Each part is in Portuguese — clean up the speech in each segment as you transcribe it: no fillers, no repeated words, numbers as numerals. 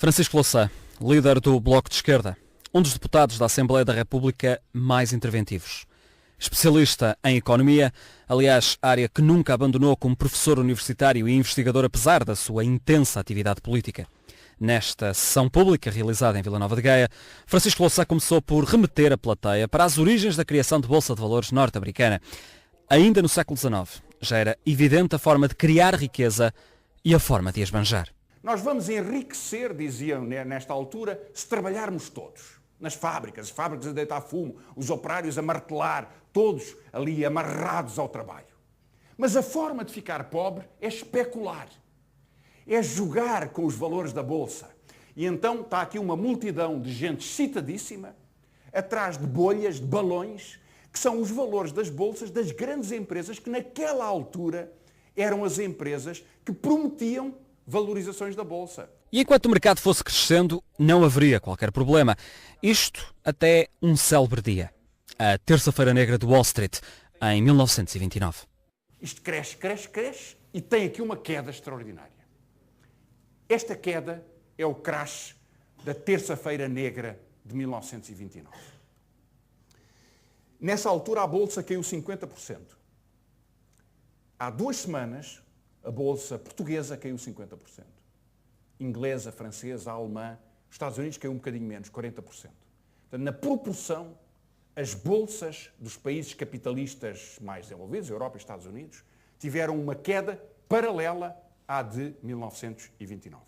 Francisco Louçã, líder do Bloco de Esquerda, um dos deputados da Assembleia da República mais interventivos. Especialista em economia, aliás, área que nunca abandonou como professor universitário e investigador apesar da sua intensa atividade política. Nesta sessão pública realizada em Vila Nova de Gaia, Francisco Louçã começou por remeter a plateia para as origens da criação de Bolsa de Valores norte-americana. Ainda no século XIX, já era evidente a forma de criar riqueza e a forma de esbanjar. Nós vamos enriquecer, diziam nesta altura, se trabalharmos todos. Nas fábricas, as fábricas a deitar fumo, os operários a martelar, todos ali amarrados ao trabalho. Mas a forma de ficar pobre é especular. É jogar com os valores da Bolsa. E então está aqui uma multidão de gente excitadíssima, atrás de bolhas, de balões, que são os valores das bolsas das grandes empresas que naquela altura eram as empresas que prometiam valorizações da Bolsa. E enquanto o mercado fosse crescendo, não haveria qualquer problema. Isto até um célebre dia. A Terça-feira Negra de Wall Street, em 1929. Isto cresce, cresce, cresce e tem aqui uma queda extraordinária. Esta queda é o crash da Terça-feira Negra de 1929. Nessa altura a Bolsa caiu 50%. Há 2 semanas a Bolsa portuguesa caiu 50%. Inglesa, francesa, alemã, os Estados Unidos caiu um bocadinho menos, 40%. Portanto, na proporção, as bolsas dos países capitalistas mais desenvolvidos, Europa e Estados Unidos, tiveram uma queda paralela à de 1929.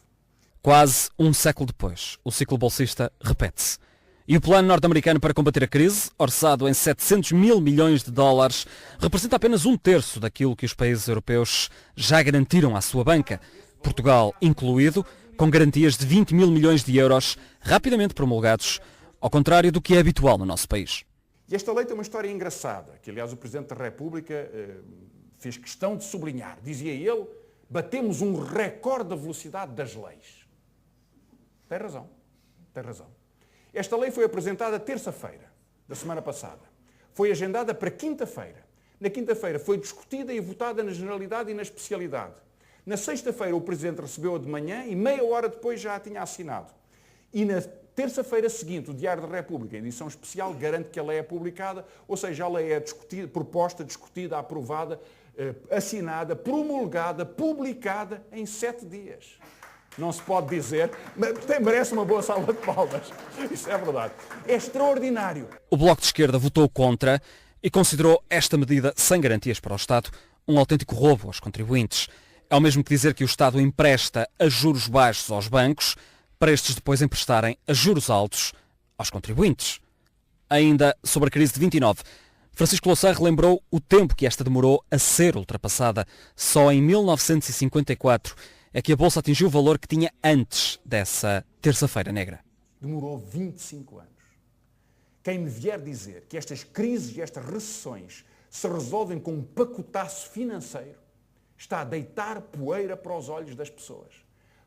Quase um século depois, o ciclo bolsista repete-se. E o plano norte-americano para combater a crise, orçado em 700 mil milhões de dólares, representa apenas 1/3 daquilo que os países europeus já garantiram à sua banca, Portugal incluído, com garantias de 20 mil milhões de euros rapidamente promulgados, ao contrário do que é habitual no nosso país. E esta lei tem uma história engraçada, que aliás o Presidente da República fez questão de sublinhar. Dizia ele, batemos um recorde da velocidade das leis. Tem razão, tem razão. Esta lei foi apresentada terça-feira da semana passada. Foi agendada para quinta-feira. Na quinta-feira foi discutida e votada na generalidade e na especialidade. Na sexta-feira o Presidente recebeu-a de manhã e meia hora depois já a tinha assinado. E na terça-feira seguinte, o Diário da República, em edição especial, garante que a lei é publicada, ou seja, a lei é discutida, proposta, discutida, aprovada, assinada, promulgada, publicada em 7 dias. Não se pode dizer, mas merece uma boa salva de palmas. Isso é verdade. É extraordinário. O Bloco de Esquerda votou contra e considerou esta medida sem garantias para o Estado um autêntico roubo aos contribuintes. É o mesmo que dizer que o Estado empresta a juros baixos aos bancos para estes depois emprestarem a juros altos aos contribuintes. Ainda sobre a crise de 29, Francisco Louçã relembrou o tempo que esta demorou a ser ultrapassada. Só em 1954 é que a Bolsa atingiu o valor que tinha antes dessa Terça-feira Negra. Demorou 25 anos. Quem me vier dizer que estas crises e estas recessões se resolvem com um pacotaço financeiro está a deitar poeira para os olhos das pessoas.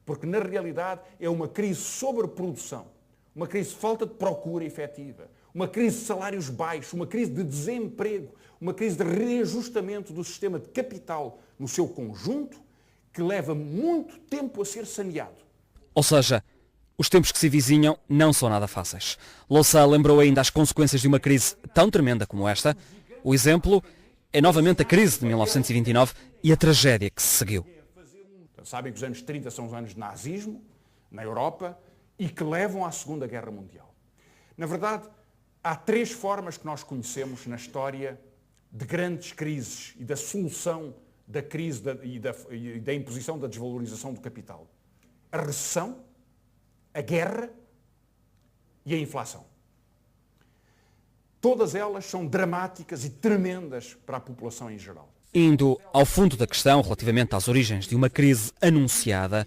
Porque, na realidade, é uma crise de sobreprodução, uma crise de falta de procura efetiva, uma crise de salários baixos, uma crise de desemprego, uma crise de reajustamento do sistema de capital no seu conjunto, que leva muito tempo a ser saneado. Ou seja, os tempos que se vizinham não são nada fáceis. Louçã lembrou ainda as consequências de uma crise tão tremenda como esta. O exemplo é novamente a crise de 1929 e a tragédia que se seguiu. Sabem que os anos 30 são os anos de nazismo na Europa e que levam à Segunda Guerra Mundial. Na verdade, há 3 formas que nós conhecemos na história de grandes crises e da solução da crise e da imposição da desvalorização do capital. A recessão, a guerra e a inflação. Todas elas são dramáticas e tremendas para a população em geral. Indo ao fundo da questão relativamente às origens de uma crise anunciada,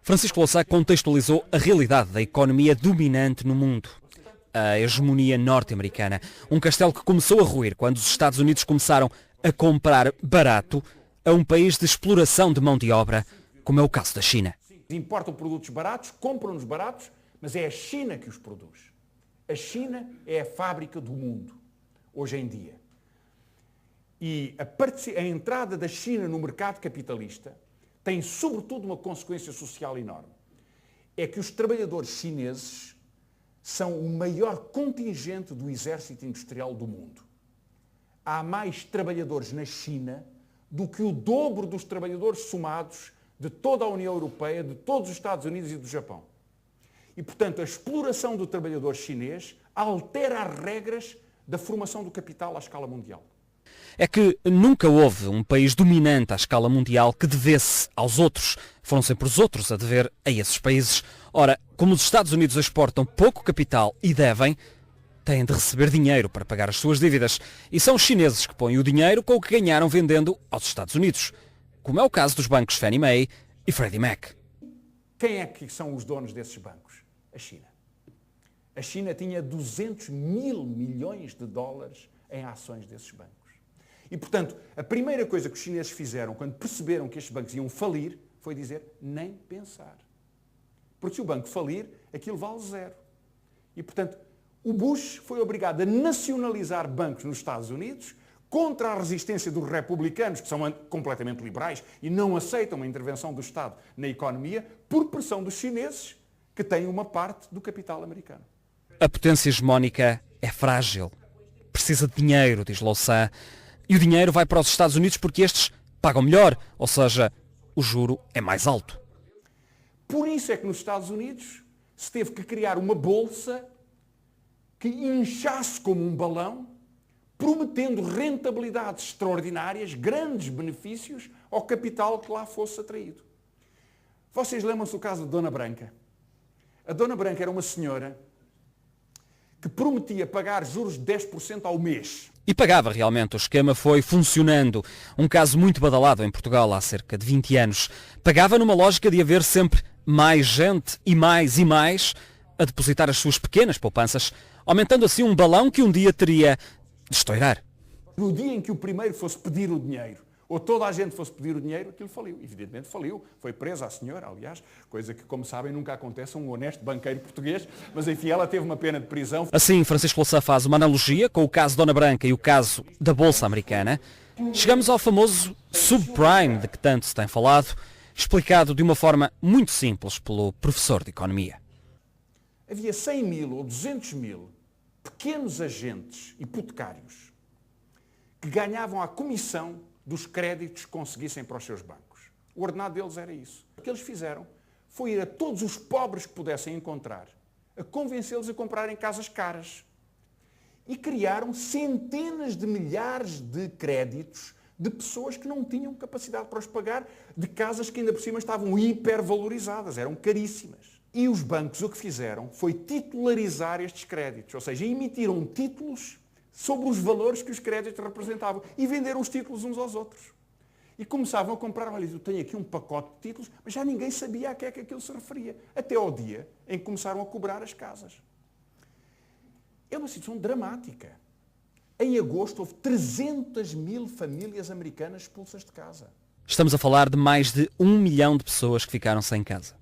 Francisco Louçã contextualizou a realidade da economia dominante no mundo. A hegemonia norte-americana. Um castelo que começou a ruir quando os Estados Unidos começaram a comprar barato a um país de exploração de mão de obra, como é o caso da China. Importam produtos baratos, compram-nos baratos, mas é a China que os produz. A China é a fábrica do mundo, hoje em dia. E a entrada da China no mercado capitalista tem, sobretudo, uma consequência social enorme. é que os trabalhadores chineses são o maior contingente do exército industrial do mundo. Há mais trabalhadores na China do que o dobro dos trabalhadores somados de toda a União Europeia, de todos os Estados Unidos e do Japão. E, portanto, a exploração do trabalhador chinês altera as regras da formação do capital à escala mundial. É que nunca houve um país dominante à escala mundial que devesse aos outros. Foram sempre os outros a dever a esses países. Ora, como os Estados Unidos exportam pouco capital e devem, têm de receber dinheiro para pagar as suas dívidas. E são os chineses que põem o dinheiro com o que ganharam vendendo aos Estados Unidos, como é o caso dos bancos Fannie Mae e Freddie Mac. Quem é que são os donos desses bancos? A China. A China tinha 200 mil milhões de dólares em ações desses bancos. E, portanto, a primeira coisa que os chineses fizeram quando perceberam que estes bancos iam falir foi dizer nem pensar. Porque se o banco falir, aquilo vale zero. E, portanto, o Bush foi obrigado a nacionalizar bancos nos Estados Unidos contra a resistência dos republicanos, que são completamente liberais e não aceitam uma intervenção do Estado na economia, por pressão dos chineses, que têm uma parte do capital americano. A potência hegemónica é frágil. Precisa de dinheiro, diz Louçã. E o dinheiro vai para os Estados Unidos porque estes pagam melhor, ou seja, o juro é mais alto. Por isso é que nos Estados Unidos se teve que criar uma bolsa que inchasse como um balão, prometendo rentabilidades extraordinárias, grandes benefícios ao capital que lá fosse atraído. Vocês lembram-se do caso da Dona Branca? A Dona Branca era uma senhora que prometia pagar juros de 10% ao mês. E pagava realmente, o esquema foi funcionando. Um caso muito badalado em Portugal há cerca de 20 anos. Pagava numa lógica de haver sempre mais gente e mais a depositar as suas pequenas poupanças, aumentando assim um balão que um dia teria de estourar. No dia em que o primeiro fosse pedir o dinheiro, ou toda a gente fosse pedir o dinheiro, aquilo faliu. Evidentemente faliu. Foi presa a senhora, aliás, coisa que, como sabem, nunca acontece a um honesto banqueiro português, mas enfim, ela teve uma pena de prisão. Assim, Francisco Louçã faz uma analogia com o caso Dona Branca e o caso da Bolsa Americana. Chegamos ao famoso subprime de que tanto se tem falado, explicado de uma forma muito simples pelo professor de Economia. Havia 100 mil ou 200 mil pequenos agentes hipotecários que ganhavam a comissão dos créditos que conseguissem para os seus bancos. O ordenado deles era isso. O que eles fizeram foi ir a todos os pobres que pudessem encontrar, a convencê-los a comprarem casas caras. E criaram centenas de milhares de créditos de pessoas que não tinham capacidade para os pagar, de casas que ainda por cima estavam hipervalorizadas, eram caríssimas. E os bancos o que fizeram foi titularizar estes créditos, ou seja, emitiram títulos sobre os valores que os créditos representavam e venderam os títulos uns aos outros. E começavam a comprar, olha, eu tenho aqui um pacote de títulos, mas já ninguém sabia a que é que aquilo se referia, até ao dia em que começaram a cobrar as casas. É uma situação dramática. Em agosto houve 300 mil famílias americanas expulsas de casa. Estamos a falar de mais de 1 milhão de pessoas que ficaram sem casa.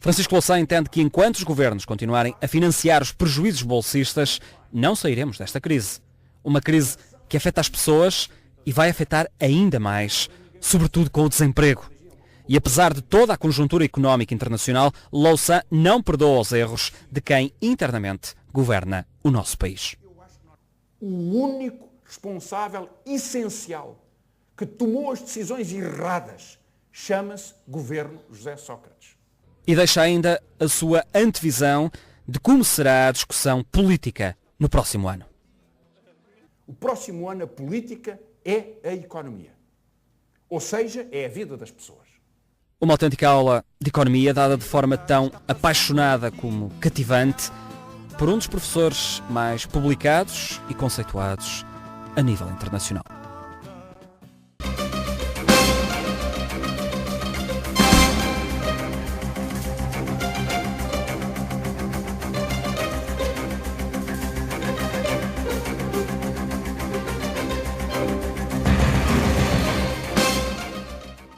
Francisco Louçã entende que enquanto os governos continuarem a financiar os prejuízos bolsistas, não sairemos desta crise. Uma crise que afeta as pessoas e vai afetar ainda mais, sobretudo com o desemprego. E apesar de toda a conjuntura económica internacional, Louçã não perdoa os erros de quem internamente governa o nosso país. O único responsável essencial que tomou as decisões erradas chama-se Governo José Sócrates. E deixa ainda a sua antevisão de como será a discussão política no próximo ano. O próximo ano a política é a economia. Ou seja, é a vida das pessoas. Uma autêntica aula de economia dada de forma tão apaixonada como cativante por um dos professores mais publicados e conceituados a nível internacional.